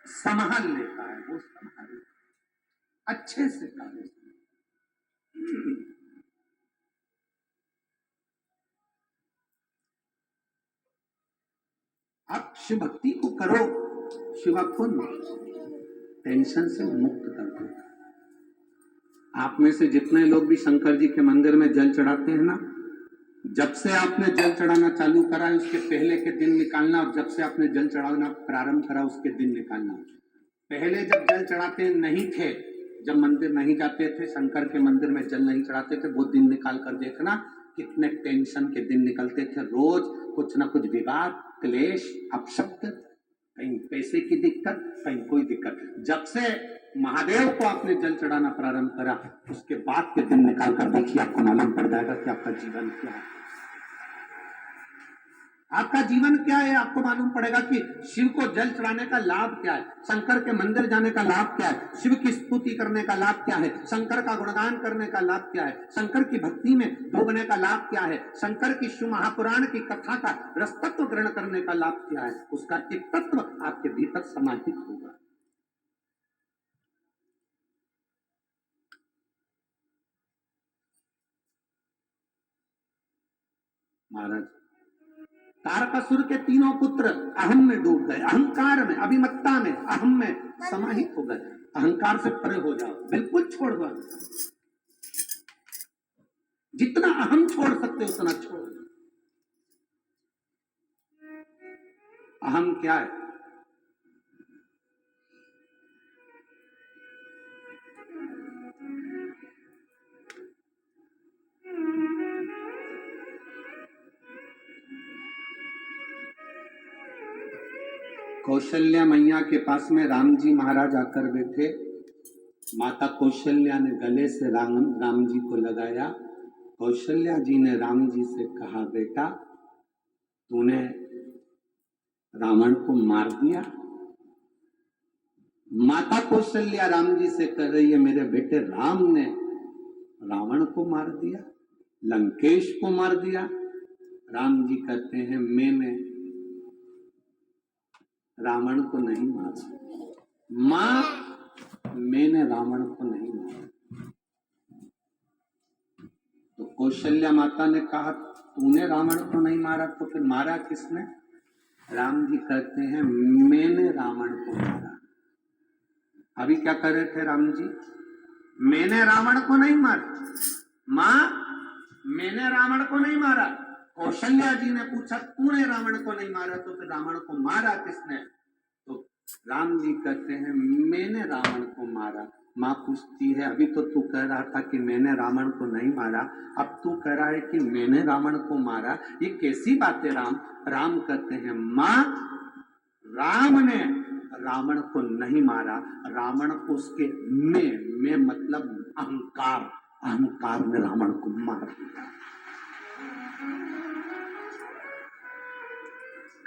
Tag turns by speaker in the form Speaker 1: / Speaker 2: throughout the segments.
Speaker 1: संभाल लेता है, वो संभाल अच्छे से कार्य। आप शिव भक्ति को करो, शिव आपको टेंशन से मुक्त कर देगा। आप में से जितने लोग भी शंकर जी के मंदिर में जल चढ़ाते हैं ना, जब से आपने जल चढ़ाना चालू करा है उसके पहले के दिन निकालना, और जब से आपने जल चढ़ाना प्रारंभ करा उसके दिन निकालना। पहले जब जल चढ़ाते नहीं थे, जब मंदिर नहीं जाते थे, शंकर के मंदिर में जल नहीं चढ़ाते थे, वो दिन निकाल कर देखना कितने टेंशन के दिन निकलते थे। रोज कुछ ना कुछ विवाद, क्लेश, अपशब्द, कहीं पैसे की दिक्कत, कहीं कोई दिक्कत। जब से महादेव को आपने जल चढ़ाना प्रारंभ करा उसके बाद के दिन निकाल कर देखिए, आपको मालूम पड़ जाएगा कि आपका जीवन क्या है। आपका जीवन क्या है, आपको मालूम पड़ेगा कि शिव को जल चढ़ाने का लाभ क्या है, शंकर के मंदिर जाने का लाभ क्या है, शिव की स्तुति करने का लाभ क्या है, शंकर का गुणगान करने का लाभ क्या है, शंकर की भक्ति में डूबने का लाभ क्या है, शंकर की शिव महापुराण की कथा का रसतत्व ग्रहण करने का लाभ क्या है। उसका एक तत्व आपके भीतर समाहित होगा। महाराज तारकासुर के तीनों पुत्र अहम में डूब गए, अहंकार में, अभिमत्ता में, अहम में समाहित हो गए। अहंकार से परे हो जाओ, बिल्कुल छोड़ दो। जितना अहम छोड़ सकते हो उतना छोड़ दो। अहम क्या है? कौशल्या मैया के पास में राम जी महाराज आकर बैठे। माता कौशल्या ने गले से राम जी को लगाया। कौशल्या जी ने राम जी से कहा, बेटा तूने रावण को मार दिया। माता कौशल्या राम जी से कह रही है, मेरे बेटे राम ने रावण को मार दिया, लंकेश को मार दिया। राम जी कहते हैं, मैंने रावण को नहीं मारा। मां, मैंने रावण को नहीं मारा। तो कौशल्या माता ने कहा, तूने रावण को नहीं मारा तो फिर मारा किसने? राम जी कहते हैं, मैंने रावण को मारा। अभी क्या कर रहे थे राम जी? मैंने रावण को नहीं मारा। मां, मैंने रावण को नहीं मारा। कौशल्या जी ने पूछा, तूने रावण को नहीं मारा तो फिर रावण को मारा किसने? तो राम जी कहते हैं, मैंने रावण को मारा। मां पूछती है, अभी तो तू कह रहा था कि मैंने रावण को नहीं मारा, अब तू कह रहा है कि मैंने रावण को मारा, ये कैसी बात है राम? राम कहते हैं, मां, राम ने रावण को नहीं मारा, रावण को उसके मैं मतलब अहंकार, अहंकार ने रावण को मार दिया।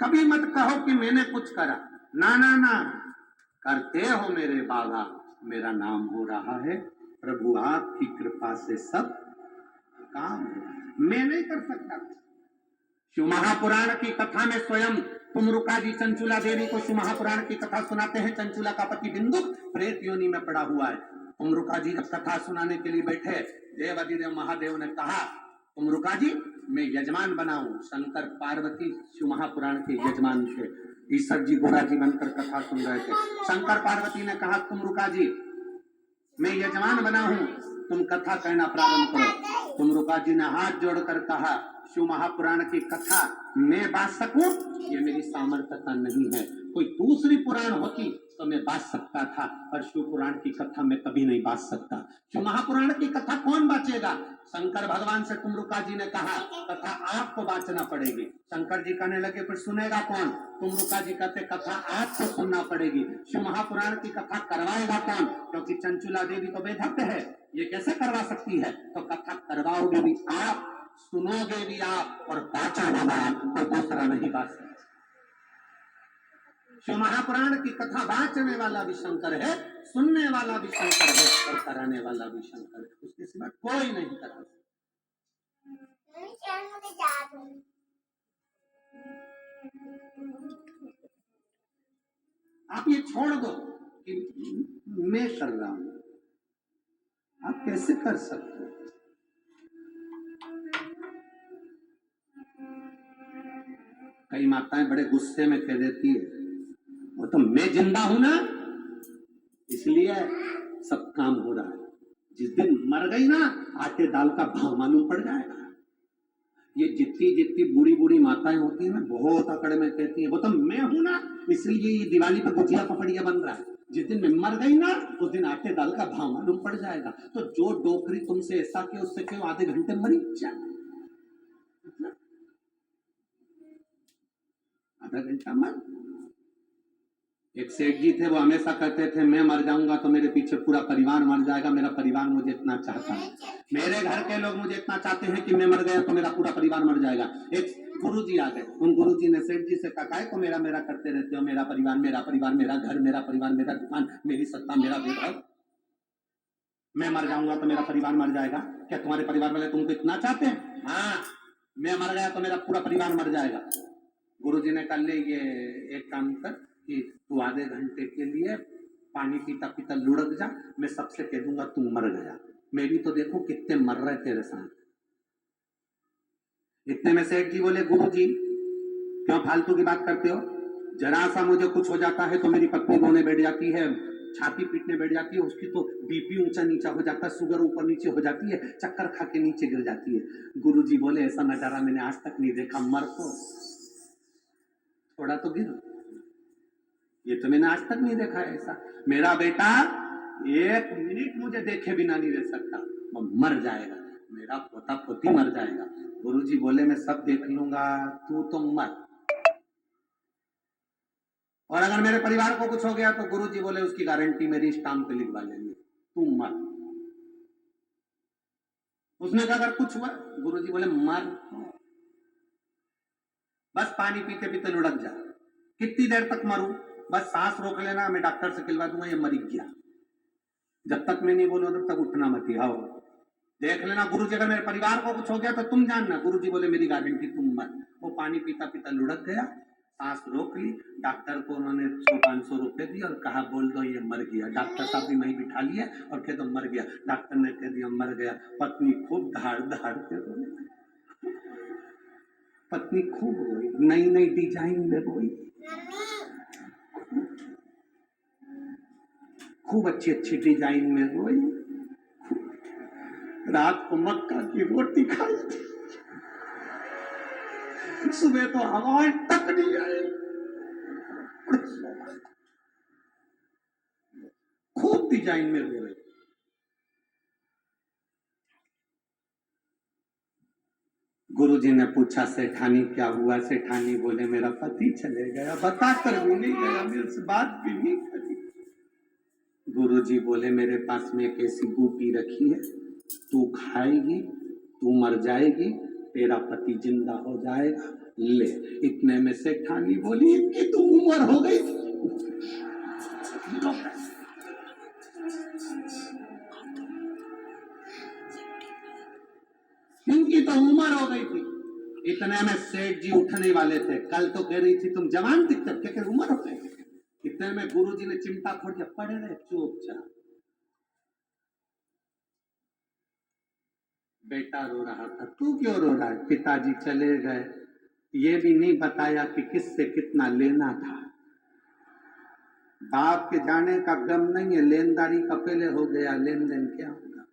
Speaker 1: कभी मत कहो कि मैंने कुछ करा, ना ना ना, करते हो मेरे बाबा, मेरा नाम हो रहा है प्रभु, आपकी कृपा से सब काम हो। मैं नहीं कर सकता। शिव महापुराण की कथा में स्वयं कुमरुका जी चंचुला देवी को शिव महापुराण की कथा सुनाते हैं। चंचुला का पति बिंदु प्रेत योनि में पड़ा हुआ है। कुमरुका जी जब कथा सुनाने के लिए बैठे, देवाधिदेव महादेव ने कहा, कुमरुका जी मैं यजमान बनाऊं। शंकर पार्वती शिव महापुराण के यजमान थे। ईश्वर जी गोरा जी बनकर कथा सुन रहे थे। शंकर पार्वती ने कहा, कुमरुका जी मैं यजमान बना हूं, तुम कथा कहना प्रारंभ करो। कुमरुका जी ने हाथ जोड़कर कहा, शिव महापुराण की कथा मैं बांट सकूं, ये मेरी सामर्थ्यता नहीं है। कोई दूसरी पुराण होती तो मैं बांट सकता था, पर शिव पुराण की कथा मैं कभी नहीं बांट सकता। शिव महापुराण की कथा कौन बांचेगा? शंकर भगवान से कुमरुका जी ने कहा, कथा आपको बांचना पड़ेगी। शंकर जी कहने लगे, फिर सुनेगा कौन? कुमरुका जी कहते, कथा आपको सुनना पड़ेगी। शिव महापुराण की कथा करवाएगा कौन? क्योंकि चंचुला देवी तो बेधक्क है, ये कैसे करवा सकती है? तो कथा करवाओगे भी आप, सुनोगे भी आप, और बांचोगे भी आप, तो दूसरा नहीं बांच सकता। शिव महापुराण की कथा बांचने वाला भी शंकर है, सुनने वाला भी शंकर है, और कराने वाला भी शंकर है। उसके सिवा कोई नहीं करा सकता। आप ये छोड़ दो कि मैं कर रहा हूं। आप कैसे कर सकते हो? कई माताएं बड़े गुस्से में कह देती है, वो तो मैं जिंदा हूं ना, इसलिए सब काम हो रहा है। जिस दिन मर गई ना, आटे दाल का भाव मालूम पड़ जाएगा। ये जितनी जितनी बूढ़ी बूढ़ी माताएं होती है ना, बहुत अकड़ में कहती है, वो तो मैं हूं ना, इसलिए ये दिवाली पर गुजिया पपड़िया बन रहा है। जिस दिन मैं मर गई ना, उस दिन आटे दाल का भाव मालूम पड़ जाएगा। तो जो डोकरी तुमसे ऐसा के उससे क्यों आधे घंटे मरी जा, आधा घंटा मर। एक सेठ जी थे, वो हमेशा कहते थे मैं मर जाऊंगा तो मेरे पीछे पूरा परिवार मर जाएगा, मेरा परिवार मुझे इतना चाहता है, मेरे घर के लोग मुझे इतना चाहते हैं कि मैं मर गया तो मेरा पूरा परिवार मर जाएगा। एक गुरुजी आ गए, उन गुरुजी ने सेठ जी से कहा को मेरा मेरा करते रहते हो, मेरा परिवार, मेरा परिवार, मेरा घर, मेरा परिवार, मेरा दुकान, मेरी सत्ता, मेरा वैभव, मैं मर जाऊंगा तो मेरा परिवार मर जाएगा। क्या तुम्हारे परिवार वाले तुमको इतना चाहते हैं? हाँ, मैं मर गया तो मेरा पूरा परिवार मर जाएगा। गुरुजी ने कहा ले ये एक काम कर कि तू आधे घंटे के लिए पानी पीता पीता लुढ़क जा, मैं सबसे कह दूंगा तू मर गया। मेरी तो देखो कितने मर रहे तेरे साथ। इतने में सेठ जी बोले गुरुजी क्यों फालतू की बात करते हो, जरा सा मुझे कुछ हो जाता है तो मेरी पत्नी रोने बैठ जाती है, छाती पीटने बैठ जाती है, उसकी तो बीपी ऊंचा नीचा हो जाता है, शुगर ऊपर नीचे हो जाती है, चक्कर खा के नीचे गिर जाती है। गुरुजी बोले ऐसा नजारा मैंने आज तक नहीं देखा, मर तो थोड़ा तो गिर, ये तो मैंने आज तक नहीं देखा ऐसा। मेरा बेटा एक मिनट मुझे देखे बिना नहीं रह सकता, वो मर जाएगा, मेरा पोता पोती मर जाएगा। गुरुजी बोले मैं सब देख लूंगा, तू तो मर, और अगर मेरे परिवार को कुछ हो गया तो गुरुजी बोले उसकी गारंटी मेरी स्टाम्प पे लिखवा लेंगे, तू मर। उसने कहा अगर कुछ हुआ, गुरुजी बोले मर, बस पानी पीते पीते लुढ़क जा। कितनी देर तक मरूं? बस सांस रोक लेना, मैं डॉक्टर से खिलवा दूंगा, ये मर गया। जब तक मैं नहीं बोलूं तब तक उठना मत ही, आओ देख लेना। गुरुजी अगर मेरे परिवार को कुछ हो गया तो तुम जानना। गुरुजी बोले मेरी गारंटी, तुम मत। वो पानी पीता पीता लुढ़क गया, सांस रोक ली, डॉक्टर को उन्होंने 100-500 रुपए दिए और कहा बोल दो ये मर गया। डॉक्टर साहब भी वहीं बिठा लिया और कह दो मर गया। डॉक्टर ने कह दिया मर गया। पत्नी खूब धाड़ धाड़ के रोने, पत्नी खूब रोई, नई नई डिजाइन में रोई, खूब अच्छी अच्छी डिजाइन में रोई। रात को मक्का की रोटी खाई, सुबह तो आवाज तक नहीं आई, खूब डिजाइन में रो रहे। गुरुजी ने पूछा सेठानी क्या हुआ? सेठानी बोले मेरा पति चले गया, बता कर भी नहीं गया, मेरे से बात भी नहीं करी। गुरुजी बोले मेरे पास में एक ऐसी बूटी रखी है, तू खाएगी, तू मर जाएगी, तेरा पति जिंदा हो जाएगा, ले। इतने में सेठानी बोली इनकी तो उम्र हो गई, इनकी तो उम्र हो गई थी। इतने में सेठ जी उठने वाले थे, कल तो कह रही थी तुम जवान दिक्कत, क्या उम्र हो गई। इतने में गुरुजी ने चिमटा खोल के पड़े रहे चुपचाप। बेटा रो रहा था, तू क्यों रो रहा है? पिताजी चले गए, ये भी नहीं बताया कि किससे कितना लेना था। बाप के जाने का गम नहीं है, लेनदारी का पहले हो गया, लेन देन क्या होगा।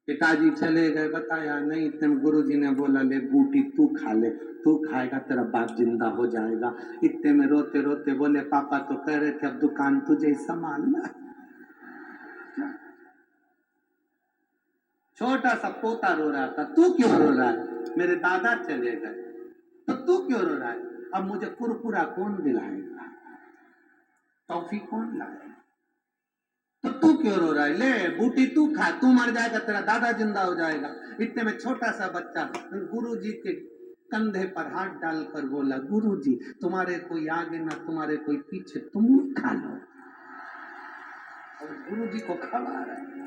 Speaker 1: पिताजी चले गए, बताया नहीं। इतने गुरुजी ने बोला ले बूटी तू खा ले, तू खाएगा तेरा बाप जिंदा हो जाएगा। इतने में रोते रोते बोले पापा तो कह रहे थे अब दुकान तुझे संभालना। छोटा सा पोता रो रहा था, तू क्यों रो रहा है? मेरे दादा चले गए, तो तू क्यों रो रहा है? अब मुझे कुरकुरा कौन दिलाएगा, टॉफी कौन लाएगा, तो तू क्यों रो रहा है? ले बूटी तू खा, तू मर जाएगा, तेरा दादा जिंदा हो जाएगा। इतने में छोटा सा बच्चा गुरुजी के कंधे पर हाथ डालकर बोला गुरुजी तुम्हारे कोई आगे ना तुम्हारे कोई पीछे, तुम खा लो। और गुरुजी को खवा रहा है।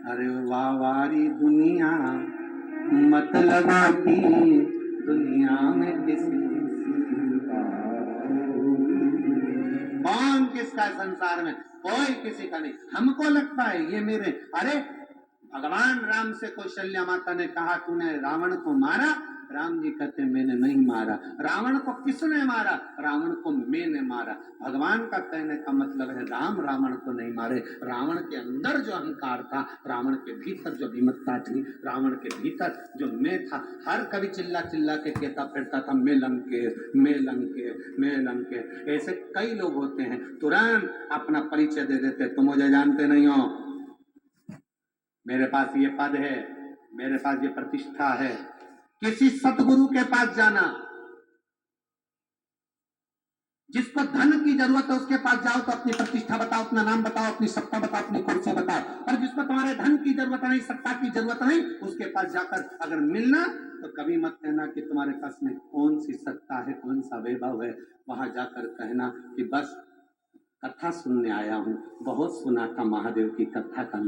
Speaker 1: अरे वाह वारी दुनिया मत लगा की दुनिया में किसी किसका है संसार में? कोई किसी का नहीं। हमको लगता है ये मेरे, अरे भगवान राम से कौशल्या माता ने कहा तूने रावण को मारा, राम जी कहते मैंने नहीं मारा। रावण को किसने मारा? रावण को मैंने मारा। भगवान का कहने का मतलब है राम रावण को नहीं मारे। रावण के अंदर जो अहंकार था, रावण के भीतर जो विमत्ता थी, रावण के भीतर जो मैं था, हर कभी चिल्ला चिल्ला के कहता फिरता था मैं लंकेश, मैं लंकेश, मैं लंकेश। ऐसे कई लोग होते हैं तुरंत अपना परिचय दे देते, तुम मुझे जानते नहीं हो, मेरे पास ये पद है, मेरे पास ये प्रतिष्ठा है। किसी सतगुरु के पास जाना, जिसको धन की जरूरत है उसके पास जाओ तो अपनी प्रतिष्ठा बताओ, अपना नाम बताओ, अपनी सत्ता बताओ, अपनी कुर्सी बताओ। और जिसको तुम्हारे धन की जरूरत नहीं, सत्ता की जरूरत नहीं, उसके पास जाकर अगर मिलना तो कभी मत कहना कि तुम्हारे पास में कौन सी सत्ता है, कौन सा वैभव है। वहां जाकर कहना कि बस कथा सुनने आया हूं, बहुत सुना था महादेव की कथा का।